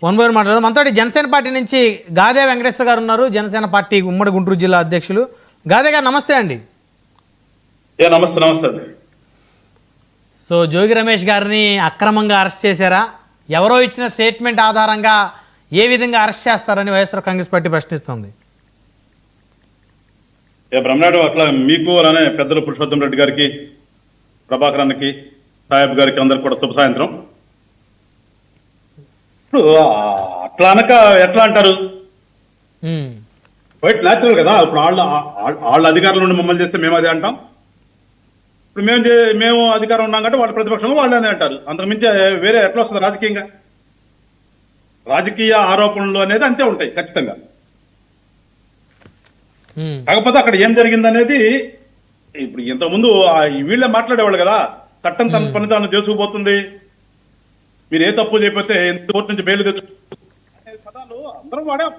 One by one మాట్లాడదాం. మనతోటి Janasena party నుంచి గాదే వెంకటేశ్వర గారు ఉన్నారు, జనసేన పార్టీ ఉమ్మడి గుంటూరు జిల్లా అధ్యక్షులు. గాదే గారు నమస్తే అండి. నమస్తే నమస్తే. సో జోగి రమేష్ గారిని అక్రమంగా అరెస్ట్ చేశారా? ఎవరో ఇచ్చిన స్టేట్మెంట్ ఆధారంగా ఏ విధంగా అరెస్ట్ చేస్తారని వైఎస్ఆర్ కాంగ్రెస్ పార్టీ ప్రశ్నిస్తుంది. బ్రహ్మనాయుడు, అట్లా మీకు అలానే పెద్దలు పురుషోత్తం రెడ్డి గారికి, ప్రభాకరానికి, సాహెబ్ గారికి అందరికి కూడా శుభ సాయంత్రం. ఇప్పుడు అట్లా అనక ఎట్లా అంటారు? వైట్ న్యాచురల్ కదా. ఇప్పుడు వాళ్ళ అధికారుల నుండి మమ్మల్ని చేస్తే మేము అదే అంటాం. ఇప్పుడు మేము అధికారం ఉన్నాం కాబట్టి వాళ్ళ ప్రతిపక్షంగా వాళ్ళు అదే అంటారు. అంతకుమించి వేరే ఎట్లా వస్తుంది రాజకీయంగా? రాజకీయ ఆరోపణలు అనేది అంతే ఉంటాయి ఖచ్చితంగా. కాకపోతే అక్కడ ఏం జరిగిందనేది ఇప్పుడు ఇంతకుముందు వీళ్ళే మాట్లాడేవాళ్ళు కదా, చట్టం తన పని తాను చేసుకుపోతుంది, మీరు ఏ తప్పు చేయకపోతే కోర్టు నుంచి బెయిల్ తెచ్చు పదాలు అందరం వాడాం.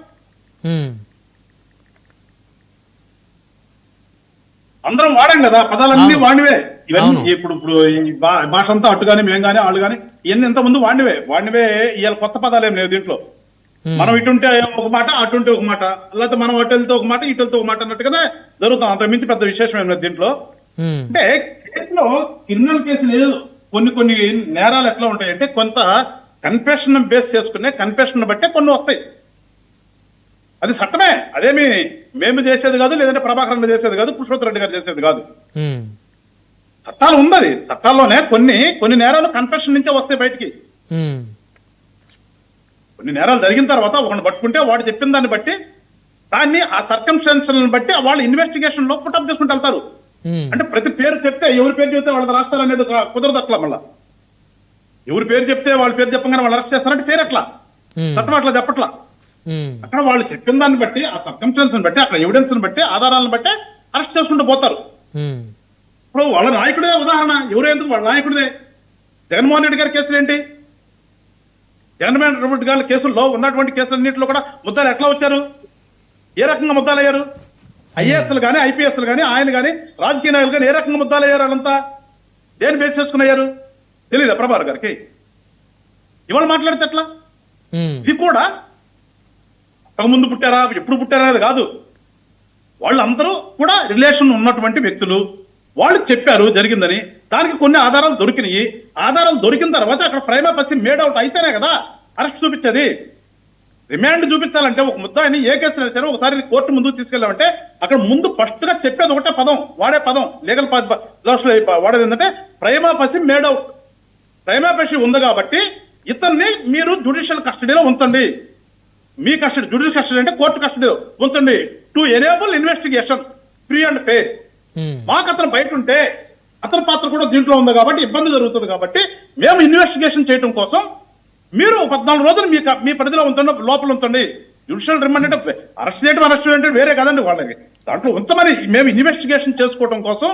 అందరం వాడాం కదా పదాలన్నీ వాడివే. ఇవన్నీ ఇప్పుడు ఈ భాష అంతా అటు కానీ మేము కానీ వాళ్ళు కానీ ఇవన్నీ ఇంత ముందు వాడివే. ఇవాళ కొత్త పదాలు ఏం లేవు దీంట్లో. మనం ఇటుంటే ఒక మాట, అటుంటే ఒక మాట, లేకపోతే మనం అటు వెళ్తే ఒక మాట, ఇటు వెళ్తే ఒక మాట అన్నట్టుగానే జరుగుతాం. అంతకు మించి పెద్ద విశేషం ఏం లేదు దీంట్లో. అంటే కేసులో క్రిమినల్ కేసు లేదు. కొన్ని నేరాలు ఎట్లా ఉంటాయంటే కొంత కన్ఫెషన్ బేస్ చేసుకునే కన్ఫెషన్ బట్టే కొన్ని వస్తాయి. అది చట్టమే, అదేమి మేము చేసేది కాదు, లేదంటే ప్రభాకరన్ చేసేది కాదు, పురుషోత్తం రెడ్డి గారు చేసేది కాదు. చట్టాలు ఉన్నది. చట్టాల్లోనే కొన్ని నేరాలు కన్ఫెషన్ నుంచే వస్తాయి బయటికి. కొన్ని నేరాలు జరిగిన తర్వాత ఒకరిని పట్టుకుంటే వాడు చెప్పిన దాన్ని బట్టి దాన్ని ఆ సర్కమ్స్టాన్సెస్ని బట్టి వాళ్ళు ఇన్వెస్టిగేషన్ లో పుటప్ చేసుకుంటూ వెళ్తారు. అంటే ప్రతి పేరు చెప్తే ఎవరి పేరు చెప్తే వాళ్ళకి రాస్తారు అనేది కుదరదు. అట్లా మళ్ళా ఎవరి పేరు చెప్తే వాళ్ళ పేరు చెప్పగానే వాళ్ళు అరెస్ట్ చేస్తారంటే పేరు ఎట్లా? చట్టం అట్లా చెప్పట్లా. అక్కడ వాళ్ళు చెప్పిన దాన్ని బట్టి, ఆ సర్కమ్స్టాన్సెస్ బట్టి, అక్కడ ఎవిడెన్స్ బట్టి, ఆధారాలను బట్టి అరెస్ట్ చేసుకుంటూ పోతారు. ఇప్పుడు వాళ్ళ నాయకుడే ఉదాహరణ. ఎవరో ఎందుకు వాళ్ళ నాయకుడిదే. జగన్మోహన్ రెడ్డి గారి కేసులు ఏంటి? జగన్మోహన్ రెడ్డి గారి కేసుల్లో ఉన్నటువంటి కేసులన్నింటిలో కూడా ముద్దాలు ఎట్లా వచ్చారు? ఏ రకంగా ముద్దాలు అయ్యారు? ఐఏఎస్లు కానీ, ఐపీఎస్లు కానీ, ఆయన కానీ, రాజకీయ నాయకులు కానీ ఏ రకంగా ముద్దాలు అయ్యారు? వాళ్ళంతా దేని బేస్ చేసుకుని అయ్యారు తెలీదా ప్రభాకర్ గారికి? ఇవాళ మాట్లాడితే ఎట్లా? ఇది కూడా ముందు పుట్టారా, ఎప్పుడు పుట్టారా అనేది కాదు. వాళ్ళందరూ కూడా రిలేషన్ ఉన్నటువంటి వ్యక్తులు. వాళ్ళు చెప్పారు జరిగిందని, దానికి కొన్ని ఆధారాలు దొరికినాయి. ఆధారాలు దొరికిన తర్వాత అక్కడ ప్రైమా ఫసి మేడ్ అవుట్ అయితేనే కదా అరెస్ట్ చూపించేది. రిమాండ్ చూపించాలంటే ఒక ముద్దాయిని ఏ కేసులు వేసారో ఒకసారి కోర్టు ముందుకు తీసుకెళ్ళామంటే అక్కడ ముందు ఫస్ట్ గా చెప్పేది ఒకటే పదం, వాడే పదం లీగల్ వాడేది ఏంటంటే ప్రైమా ఫసి మేడ్ అవుట్. ప్రైమా ఫసి ఉంది కాబట్టి ఇతన్ని మీరు జ్యుడిషియల్ కస్టడీలో ఉంచండి. మీ కస్టడీ, జ్యుడిషియల్ కస్టడీ అంటే కోర్టు కస్టడీలో ఉంచండి to enable investigation free and fair. మాకు అతను బయట ఉంటే అతని పాత్ర కూడా దీంట్లో ఉంది కాబట్టి ఇబ్బంది జరుగుతుంది కాబట్టి మేము ఇన్వెస్టిగేషన్ చేయడం కోసం మీరు 14 రోజులు మీ పరిధిలో ఉంచండి, లోపల ఉంచండి. జ్యుడిషియల్ రిమాండ్ అంటే అరెస్ట్ అంటే వేరే కదండి. వాళ్ళకి దాంట్లో ఉంచమని మేము ఇన్వెస్టిగేషన్ చేసుకోవడం కోసం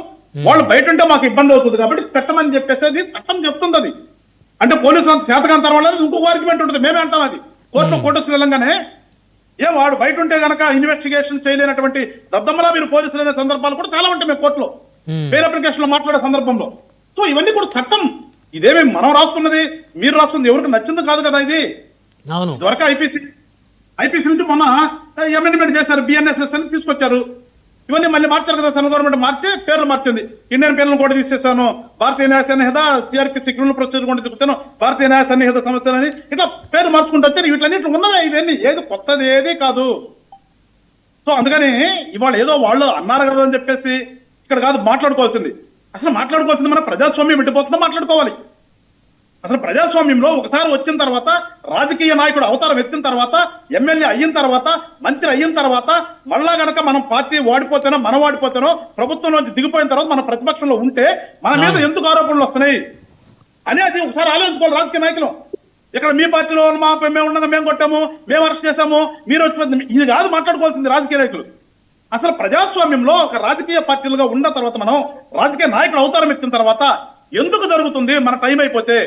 వాళ్ళు బయట ఉంటే మాకు ఇబ్బంది అవుతుంది కాబట్టి పెట్టమని చెప్పేసి అది చట్టం చెప్తుంది. అది అంటే పోలీసులు చేతకాంతరం వల్ల ఇంకొక ఆర్గ్యుమెంట్ ఉంటుంది. మేమే అంటాం అది కోర్టుకు వెళ్ళంగానే వాడు బయట ఉంటే కనుక ఇన్వెస్టిగేషన్ చేయలేనటువంటి దద్దమ్మలా మీరు పోలీసులు అనే సందర్భాలు కూడా చాలా ఉంటాయి మేము కోర్టులో పేరు అప్లికేషన్ లో మాట్లాడే సందర్భంలో. సో ఇవన్నీ కూడా చట్టం. ఇదేమి మనం రాసుకున్నది, మీరు రాసుకున్నది ఎవరికి నచ్చింది కాదు కదా. ఇది ఇదివరకు ఐపీసీ నుంచి మొన్న అమెండ్మెంట్ చేశారు, బిఎన్ఎస్ఎస్ అని తీసుకొచ్చారు. ఇవన్నీ మళ్ళీ మార్చారు కదా. సెంట్రల్ గవర్నమెంట్ మార్చి పేర్లు మార్చింది. ఇండియన్ పేర్లను కూడా తీసేసాను, భారతీయ న్యాయ సన్నిహిత, సిఆర్పిసి క్రిమినల్ ప్రొసీజర్ కూడా తీసుకొచ్చాను, భారతీయ న్యాయ సన్నిహిత సంస్థలని ఇట్లా పేర్లు మార్చుకుంటూ వచ్చారు. వీటిలన్నింటి ఉన్నవే ఇవన్నీ, ఏది కొత్తది ఏది కాదు. సో అందుకని ఇవాళ ఏదో వాళ్ళు అన్నారు కదా అని చెప్పేసి ఇక్కడ కాదు మాట్లాడుకోవాల్సింది. అసలు మాట్లాడుకోవాల్సింది మన ప్రజాస్వామ్యం విడిపోతుందో మాట్లాడుకోవాలి. అసలు ప్రజాస్వామ్యంలో ఒకసారి వచ్చిన తర్వాత, రాజకీయ నాయకుడు అవతారం ఎత్తిన తర్వాత, ఎమ్మెల్యే అయిన తర్వాత, మంత్రి అయిన తర్వాత మళ్ళా గనక మనం పార్టీ వాడిపోతేనో మనం వాడిపోతేనో ప్రభుత్వం నుంచి దిగిపోయిన తర్వాత మన ప్రతిపక్షంలో ఉంటే మన మీద ఎందుకు ఆరోపణలు వస్తున్నాయి అనేది ఒకసారి ఆలోచించుకోవాలి రాజకీయ నాయకులు. ఇక్కడ మీ పార్టీలో మేము ఉండగా మేము కొట్టాము, మేము అరెస్ట్ చేశాము, మీరు వచ్చి ఇది కాదు మాట్లాడుకోవాల్సింది రాజకీయ నాయకులు. అసలు ప్రజాస్వామ్యంలో ఒక రాజకీయ పార్టీలుగా ఉన్న తర్వాత మనం రాజకీయ నాయకులు అవతారం ఎత్తిన తర్వాత ఎందుకు జరుగుతుంది? మన టైం అయిపోతే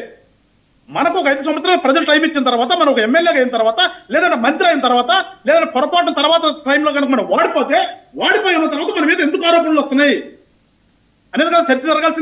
మనకు ఒక 5 సంవత్సరాలు ప్రజలు టైం ఇచ్చిన తర్వాత, మనం ఒక ఎమ్మెల్యేగా అయిన తర్వాత, లేదంటే మంత్రి అయిన తర్వాత, లేదంటే పొరపాటు తర్వాత టైంలో కనుక మనం వాడిపోయిన తర్వాత మన మీద ఎందుకు ఆరోపణలు వస్తున్నాయి అనేది కదా చర్చ జరగాల్సింది.